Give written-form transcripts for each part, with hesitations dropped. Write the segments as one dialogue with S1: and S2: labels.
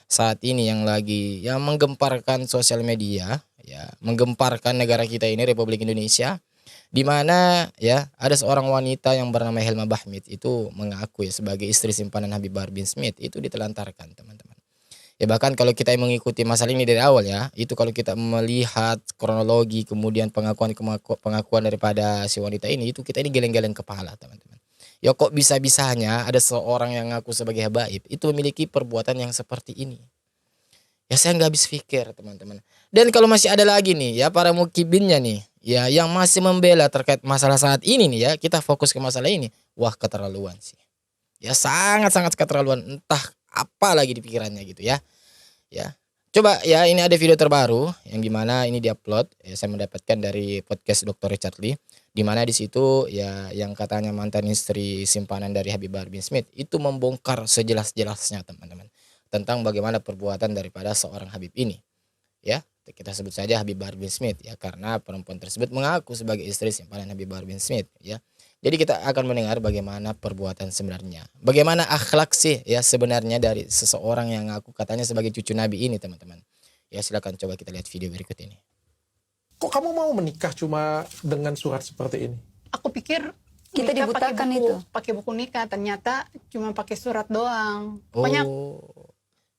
S1: saat ini yang lagi ya menggemparkan sosial media, ya menggemparkan negara kita ini Republik Indonesia, di mana ya ada seorang wanita yang bernama Helma Bahmit itu mengaku ya sebagai istri simpanan Habib Bahar bin Smith itu ditelantarkan, teman-teman. Ya bahkan kalau kita mengikuti masalah ini dari awal ya, itu kalau kita melihat kronologi kemudian pengakuan daripada si wanita ini, itu kita ini geleng-geleng kepala, teman-teman. Ya kok bisa-bisanya ada seorang yang ngaku sebagai habaib itu memiliki perbuatan yang seperti ini. Ya saya nggak habis pikir, teman-teman. Dan kalau masih ada lagi nih ya para mukibinnya nih ya yang masih membela terkait masalah saat ini nih ya, kita fokus ke masalah ini. Wah, keterlaluan sih. Ya sangat-sangat keterlaluan, entah apa lagi di pikirannya gitu ya. Ya. Coba ya ini ada video terbaru yang gimana ini diupload ya, saya mendapatkan dari podcast Dr. Richard Lee, di mana di situ ya yang katanya mantan istri simpanan dari Habib Bahar bin Smith itu membongkar sejelas-jelasnya, teman-teman, tentang bagaimana perbuatan daripada seorang Habib ini ya. Kita sebut saja Habib Bahar bin Smith ya, karena perempuan tersebut mengaku sebagai istri simpanan Habib Bahar bin Smith ya. Jadi kita akan mendengar bagaimana perbuatan sebenarnya. Bagaimana akhlak sih ya sebenarnya dari seseorang yang ngaku katanya sebagai cucu Nabi ini, teman-teman. Ya silakan coba kita lihat video berikut ini.
S2: Kok kamu mau menikah cuma dengan surat seperti ini?
S3: Aku pikir
S4: Kita
S3: nikah
S4: dibutakan
S3: pakai buku,
S4: itu.
S3: pakai buku nikah, ternyata cuma pakai surat doang. Pokoknya
S1: Oh.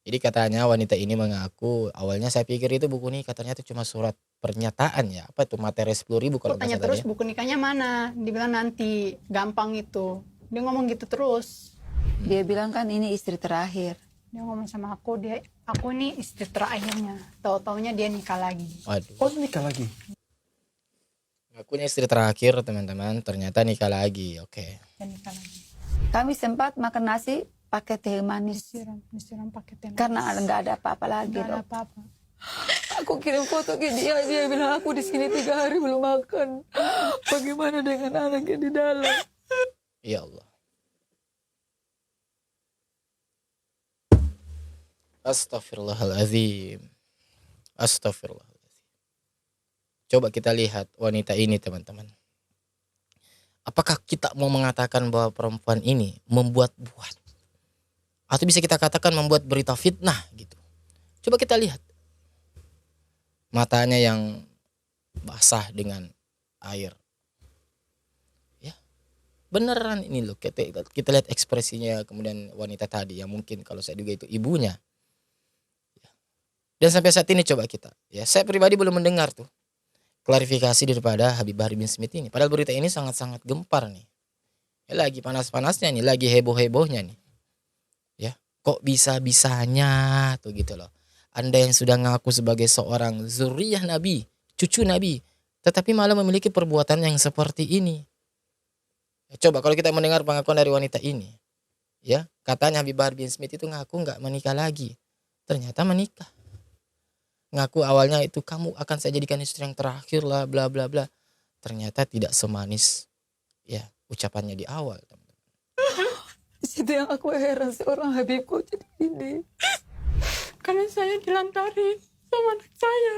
S1: Jadi katanya wanita ini mengaku awalnya saya pikir itu buku nikah, ternyata cuma surat pernyataan ya. Apa itu materi 10.000
S3: aku
S1: kalau
S3: tanya
S1: nggak salah
S3: terus
S1: ya.
S3: buku nikahnya mana. Dibilang nanti, gampang itu. Dia ngomong gitu terus.
S4: Dia bilang kan ini istri terakhir.
S3: Dia ngomong sama aku, aku ini istri terakhirnya. Tahu-taunya dia nikah lagi.
S1: Waduh.
S2: Oh, nikah lagi?
S1: Ngakunya istri terakhir, teman-teman, ternyata nikah lagi. Oke.
S3: Dia nikah lagi.
S4: Kami sempat makan nasi pakai teh manis
S3: Disiram pakai teh manis.
S4: karena nggak ada apa-apa lagi.
S3: Nggak ada
S4: Dok.
S3: apa-apa.
S4: Aku kirim foto ke dia bilang aku di sini 3 hari belum makan. Bagaimana dengan anaknya di dalam?
S1: Ya Allah. Astaghfirullahaladzim. Astaghfirullahaladzim. Coba kita lihat wanita ini, teman-teman. Apakah kita mau mengatakan bahwa perempuan ini membuat-buat? Atau bisa kita katakan membuat berita fitnah gitu. Coba kita lihat. Matanya yang basah dengan air. Ya. Beneran ini loh. Kita lihat ekspresinya kemudian wanita tadi yang mungkin kalau saya duga itu ibunya. Dan sampai saat ini coba kita. Ya, saya pribadi belum mendengar tuh klarifikasi daripada Habib Bahar bin Smith ini. Padahal berita ini sangat-sangat gempar nih. Ya, lagi panas-panasnya nih, lagi heboh-hebohnya nih. Ya, kok bisa-bisanya tuh gitu loh. Anda yang sudah ngaku sebagai seorang zuriyah Nabi, cucu Nabi, tetapi malah memiliki perbuatan yang seperti ini. Ya, coba kalau kita mendengar pengakuan dari wanita ini, ya katanya Habib Bahar bin Smith itu ngaku nggak menikah lagi, ternyata menikah. Ngaku awalnya itu kamu akan saya jadikan istri yang terakhir lah, bla bla bla. Ternyata tidak semanis ya ucapannya di awal, teman-teman.
S4: Itu yang aku heran, seorang Habibku jadi ini.
S3: Karena saya dilantarin sama anak saya.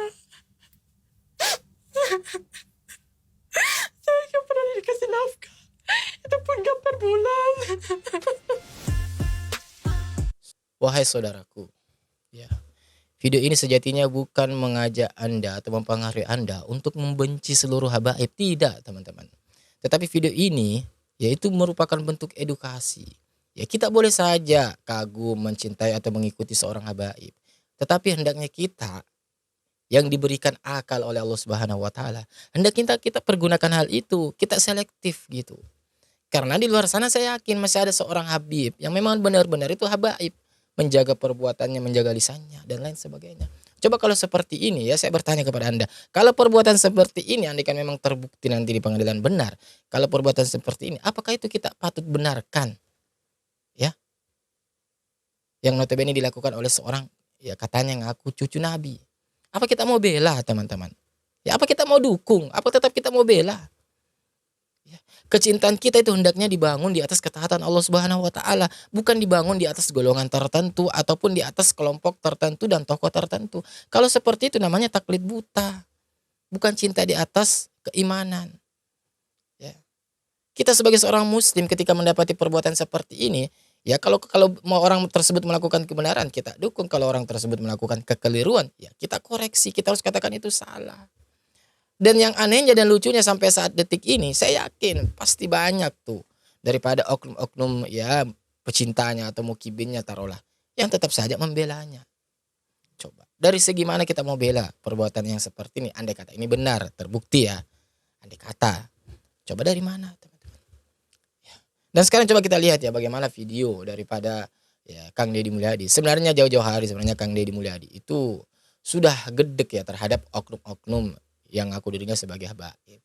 S3: Saya gak pernah dikasih nafkah. Itu pun gak per bulan.
S1: Wahai saudaraku, ya. Video ini sejatinya bukan mengajak Anda atau mempengaruhi Anda untuk membenci seluruh habaib, tidak, teman-teman. Tetapi video ini yaitu merupakan bentuk edukasi. Ya kita boleh saja kagum, mencintai atau mengikuti seorang habaib. Tetapi hendaknya kita yang diberikan akal oleh Allah Subhanahu wa taala, hendaknya kita pergunakan hal itu, kita selektif gitu. Karena di luar sana saya yakin masih ada seorang habib yang memang benar-benar itu habaib, menjaga perbuatannya, menjaga lisannya dan lain sebagainya. Coba kalau seperti ini ya, saya bertanya kepada Anda, kalau perbuatan seperti ini andaikan memang terbukti nanti di pengadilan benar, kalau perbuatan seperti ini apakah itu kita patut benarkan? Ya. Yang notabene dilakukan oleh seorang ya katanya ngaku cucu Nabi. Apa kita mau bela, teman-teman? Ya apa kita mau dukung? Apa tetap kita mau bela? Ya. Kecintaan kita itu hendaknya dibangun di atas ketaatan Allah Subhanahu wa taala, bukan dibangun di atas golongan tertentu ataupun di atas kelompok tertentu dan tokoh tertentu. Kalau seperti itu namanya taklid buta. Bukan cinta di atas keimanan. Ya. Kita sebagai seorang muslim ketika mendapati perbuatan seperti ini, Ya kalau mau orang tersebut melakukan kebenaran, kita dukung. Kalau orang tersebut melakukan kekeliruan, ya kita koreksi. Kita harus katakan itu salah. Dan yang anehnya dan lucunya sampai saat detik ini, saya yakin pasti banyak tuh daripada oknum-oknum ya pecintanya atau mukibinnya taruhlah yang tetap saja membelanya. Coba dari segi mana kita mau bela perbuatan yang seperti ini? Andai kata ini benar, terbukti ya. Andai kata, coba dari mana, teman-teman? Ya. Dan sekarang coba kita lihat ya bagaimana video daripada ya Kang Deddy Mulyadi. Sebenarnya jauh-jauh hari sebenarnya Kang Deddy Mulyadi itu sudah gedek ya terhadap oknum-oknum yang aku dirinya sebagai habaib.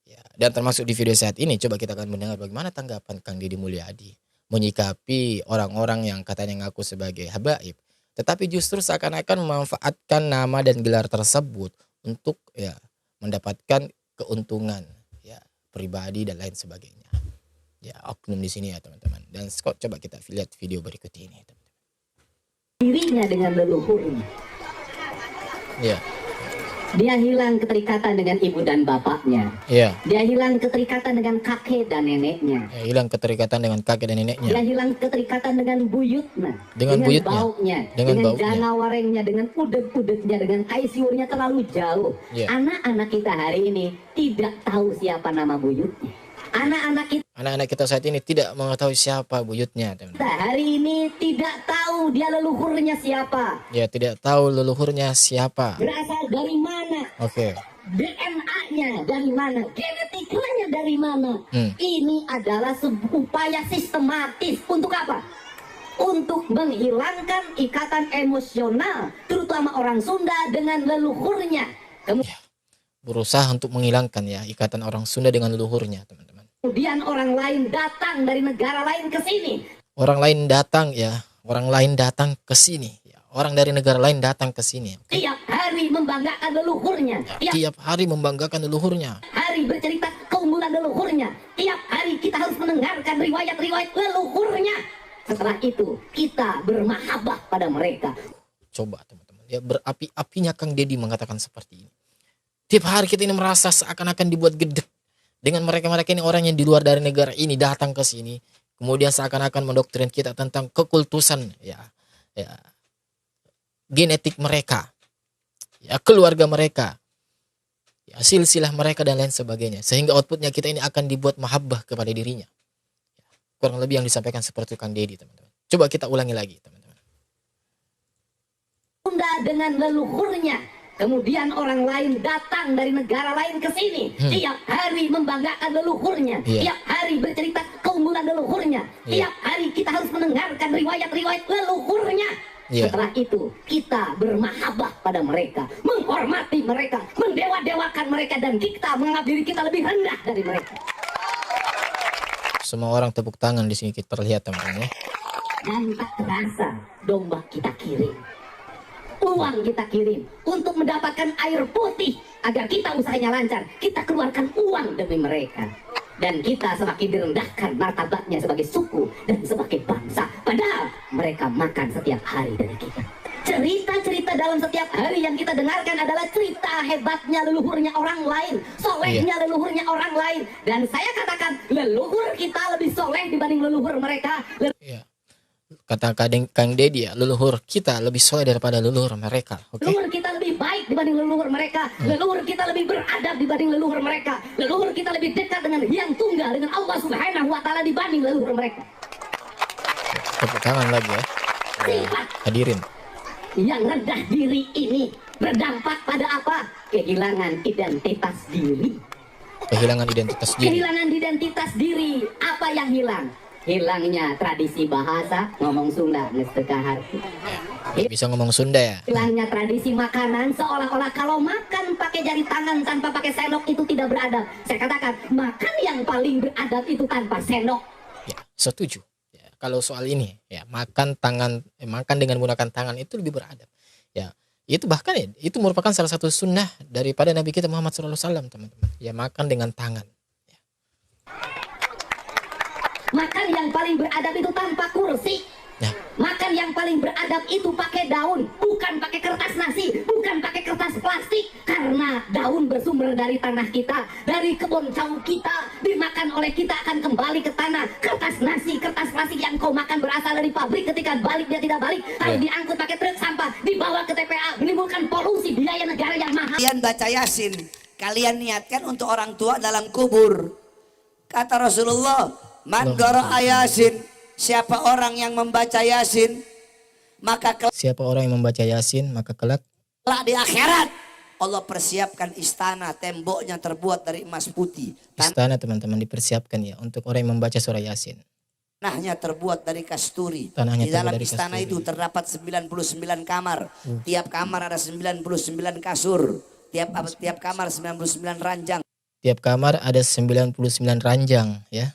S1: Ya, dan termasuk di video saat ini coba kita akan mendengar bagaimana tanggapan Kang Deddy Mulyadi menyikapi orang-orang yang katanya ngaku sebagai habaib, tetapi justru seakan-akan memanfaatkan nama dan gelar tersebut untuk ya mendapatkan keuntungan ya pribadi dan lain sebagainya. Ya oknum di sini ya teman-teman. Dan coba kita lihat video berikut ini teman-teman.
S5: Dirinya dengan leluhurnya.
S1: Ya.
S5: Dia hilang keterikatan dengan ibu dan bapaknya.
S1: Iya.
S5: Dia hilang keterikatan dengan kakek dan neneknya.
S1: Ya, hilang keterikatan dengan kakek dan neneknya.
S5: Dia hilang keterikatan dengan buyutnya.
S1: Dengan buyutnya.
S5: Baunya.
S1: Dengan baunya.
S5: jana warengnya. Dengan udeg-udegnya. Dengan kaisyurnya terlalu jauh.
S1: Iya.
S5: Anak-anak kita hari ini tidak tahu siapa nama buyutnya.
S1: Anak-anak kita saat ini tidak mengetahui siapa buyutnya teman-teman.
S5: Kita hari ini tidak tahu dia leluhurnya siapa.
S1: Ya tidak tahu leluhurnya siapa.
S5: Berasal dari mana.
S1: Oke.
S5: DNA-nya dari mana, genetikanya dari mana. Ini adalah sebuah upaya sistematis untuk apa? Untuk menghilangkan ikatan emosional, terutama orang Sunda dengan leluhurnya.
S1: Berusaha untuk menghilangkan ya ikatan orang Sunda dengan leluhurnya teman-teman.
S5: Kemudian orang lain datang dari negara lain ke sini.
S1: Orang lain datang ke sini. Ya, orang dari negara lain datang ke sini.
S5: Tiap hari membanggakan leluhurnya.
S1: Tiap hari membanggakan leluhurnya.
S5: Hari bercerita keunggulan leluhurnya. Tiap hari kita harus mendengarkan riwayat-riwayat leluhurnya. Setelah itu kita bermahabbah pada mereka.
S1: Coba teman-teman. Ya berapi-apinya Kang Deddy mengatakan seperti ini. Tiap hari kita ini merasa seakan-akan dibuat gedek. Dengan mereka-mereka ini orang yang di luar dari negara ini datang ke sini. Kemudian seakan-akan mendoktrin kita tentang kekultusan ya genetik mereka. Ya keluarga mereka. Ya silsilah mereka dan lain sebagainya. Sehingga outputnya kita ini akan dibuat mahabbah kepada dirinya. Ya, kurang lebih yang disampaikan seperti Kang Deddy teman-teman. Coba kita ulangi lagi teman-teman.
S5: Sunda dengan leluhurnya. Kemudian orang lain datang dari negara lain ke sini. Tiap hari membanggakan leluhurnya. Tiap hari bercerita keunggulan leluhurnya. Tiap hari kita harus mendengarkan riwayat-riwayat leluhurnya. Setelah itu kita bermahabbah pada mereka. Menghormati mereka. Mendewa-dewakan mereka. Dan kita menganggap diri kita lebih rendah dari mereka.
S1: Semua orang tepuk tangan di sini kita terlihat teman-teman ya.
S5: Dan tak terasa domba kita kirim. Uang kita kirim untuk mendapatkan air putih agar kita usahanya lancar. Kita keluarkan uang demi mereka. Dan kita semakin direndahkan martabatnya sebagai suku dan sebagai bangsa. Padahal mereka makan setiap hari dari kita. Cerita-cerita dalam setiap hari yang kita dengarkan adalah cerita hebatnya leluhurnya orang lain. Solehnya leluhurnya orang lain. Dan saya katakan leluhur kita lebih soleh dibanding leluhur mereka.
S1: Kata Kang Deddy ya, leluhur kita lebih soleh daripada leluhur mereka.
S5: Leluhur kita lebih baik dibanding leluhur mereka. Leluhur kita lebih beradab dibanding leluhur mereka. Leluhur kita lebih dekat dengan Yang Tunggal, dengan Allah Subhanahu wa Ta'ala dibanding leluhur mereka.
S1: Tepuk tangan lagi ya. Hadirin.
S5: Yang rendah diri ini berdampak pada apa? Kehilangan identitas diri.
S1: Kehilangan identitas diri.
S5: Kehilangan identitas diri. Apa yang hilang? Hilangnya tradisi bahasa, ngomong Sunda, ngestekahar.
S1: Bisa ngomong Sunda ya.
S5: Hilangnya tradisi makanan, seolah-olah kalau makan pakai jari tangan tanpa pakai sendok itu tidak beradab. Saya katakan, makan yang paling beradab itu tanpa sendok.
S1: Ya, setuju. Ya, kalau soal ini, ya makan dengan menggunakan tangan itu lebih beradab. Ya, itu bahkan ya, itu merupakan salah satu sunnah daripada Nabi kita Muhammad SAW, teman-teman. Ya, makan dengan tangan.
S5: Makan yang paling beradab itu tanpa kursi. Makan yang paling beradab itu pakai daun, bukan pakai kertas nasi, bukan pakai kertas plastik. plastik karena daun bersumber dari tanah kita, dari kebun jauh kita, dimakan oleh kita akan kembali ke tanah. Kertas nasi, kertas plastik yang kau makan berasal dari pabrik, ketika balik dia tidak balik, harus diangkut pakai truk sampah, dibawa ke TPA, menimbulkan polusi biaya negara yang mahal.
S6: Kalian baca Yasin, kalian niatkan untuk orang tua dalam kubur. Kata Rasulullah, man qara'a Yasin, siapa orang yang membaca Yasin, maka
S1: Siapa orang yang membaca Yasin maka kelak
S6: kelak di akhirat Allah persiapkan istana, temboknya terbuat dari emas putih,
S1: istana teman-teman dipersiapkan ya untuk orang yang membaca surah Yasin.
S6: tanahnya terbuat dari kasturi.
S1: Tanahnya
S6: Di dalam
S1: terbuat dari
S6: istana
S1: kasturi.
S6: itu terdapat 99 kamar. Tiap kamar ada 99 kasur. Tiap kamar 99 ranjang.
S1: Tiap kamar ada 99 ranjang ya.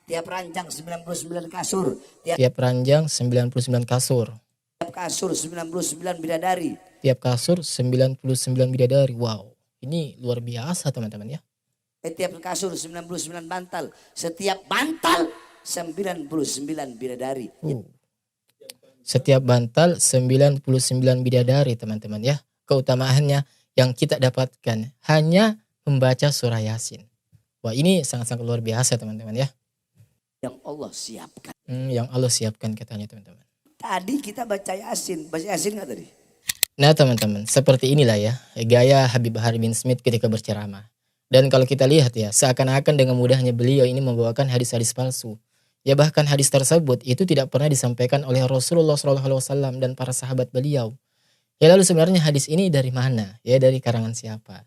S6: Tiap ranjang 99 kasur.
S1: Tiap ranjang 99 kasur.
S6: Tiap kasur 99 bidadari.
S1: Tiap kasur 99 bidadari. Wow, ini luar biasa teman-teman ya.
S6: Tiap kasur 99 bantal. Setiap bantal 99 bidadari.
S1: Setiap bantal 99 bidadari teman-teman ya. Keutamaannya yang kita dapatkan hanya membaca surah Yasin. Wah, ini sangat-sangat luar biasa teman-teman ya.
S6: Yang Allah siapkan.
S1: Yang Allah siapkan katanya teman-teman.
S6: Tadi kita baca Yasin. Baca Yasin nggak tadi?
S1: Nah teman-teman, seperti inilah ya gaya Habib Bahar bin Smith ketika berceramah. Dan kalau kita lihat ya, seakan-akan dengan mudahnya beliau ini membawakan hadis-hadis palsu. Ya bahkan hadis tersebut itu tidak pernah disampaikan oleh Rasulullah SAW dan para sahabat beliau. Ya lalu sebenarnya hadis ini dari mana? Ya dari karangan siapa?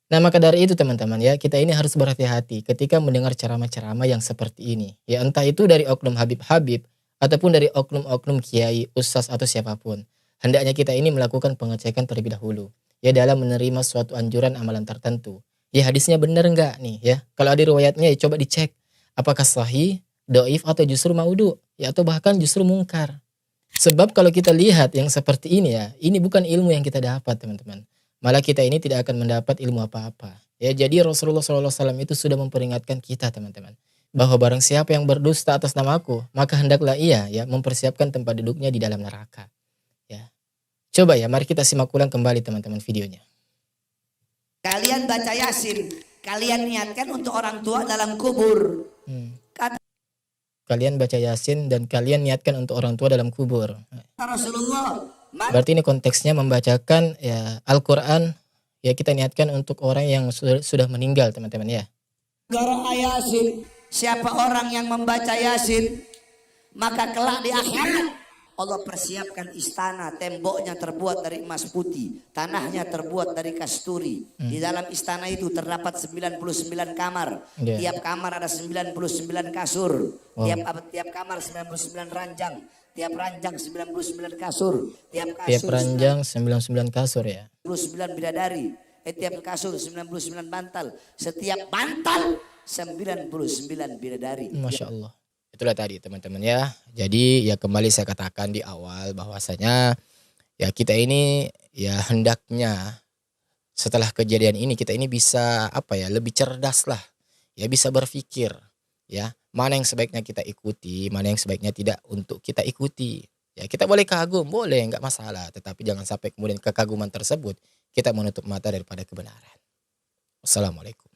S1: Nah maka dari itu teman-teman ya, kita ini harus berhati-hati ketika mendengar ceramah-ceramah yang seperti ini. Ya entah itu dari oknum Habib-Habib ataupun dari oknum-oknum kiai, ustaz atau siapapun. Hendaknya kita ini melakukan pengecekan terlebih dahulu. Ya dalam menerima suatu anjuran amalan tertentu. Ya hadisnya benar enggak nih ya. Kalau ada riwayatnya ya coba dicek. Apakah sahih, doif atau justru maudhu. Ya atau bahkan justru mungkar. Sebab kalau kita lihat yang seperti ini ya, ini bukan ilmu yang kita dapat teman-teman. Malah kita ini tidak akan mendapat ilmu apa-apa. Ya jadi Rasulullah SAW itu sudah memperingatkan kita teman-teman. Bahwa barang siapa yang berdusta atas namaku, maka hendaklah ia ya mempersiapkan tempat duduknya di dalam neraka. Ya. Coba ya, mari kita simak ulang kembali teman-teman videonya.
S6: Kalian baca Yasin, kalian niatkan untuk orang tua dalam kubur.
S1: Kalian baca Yasin dan kalian niatkan untuk orang tua dalam kubur.
S6: Rasulullah,
S1: Berarti ini konteksnya membacakan ya Al-Quran. Ya kita niatkan untuk orang yang sudah meninggal teman-teman ya.
S6: qara'a Yasin, siapa orang yang membaca Yasin, maka kelak di akhirat Allah persiapkan istana, temboknya terbuat dari emas putih, tanahnya terbuat dari kasturi. Di dalam istana itu terdapat 99 kamar. Tiap kamar ada 99 kasur. Tiap kamar 99 ranjang. Tiap ranjang 99 kasur.
S1: Tiap ranjang 99 kasur ya.
S6: 99 bidadari. Tiap kasur 99 bantal. Setiap bantal 99 bidadari.
S1: Masya Allah. Itulah tadi teman-teman ya. Jadi ya kembali saya katakan di awal bahwasanya ya kita ini ya hendaknya setelah kejadian ini kita ini bisa lebih cerdas lah. Ya bisa berpikir ya mana yang sebaiknya kita ikuti, mana yang sebaiknya tidak untuk kita ikuti. Ya kita boleh kagum, boleh nggak masalah, tetapi jangan sampai kemudian kekaguman tersebut kita menutup mata daripada kebenaran. Wassalamualaikum.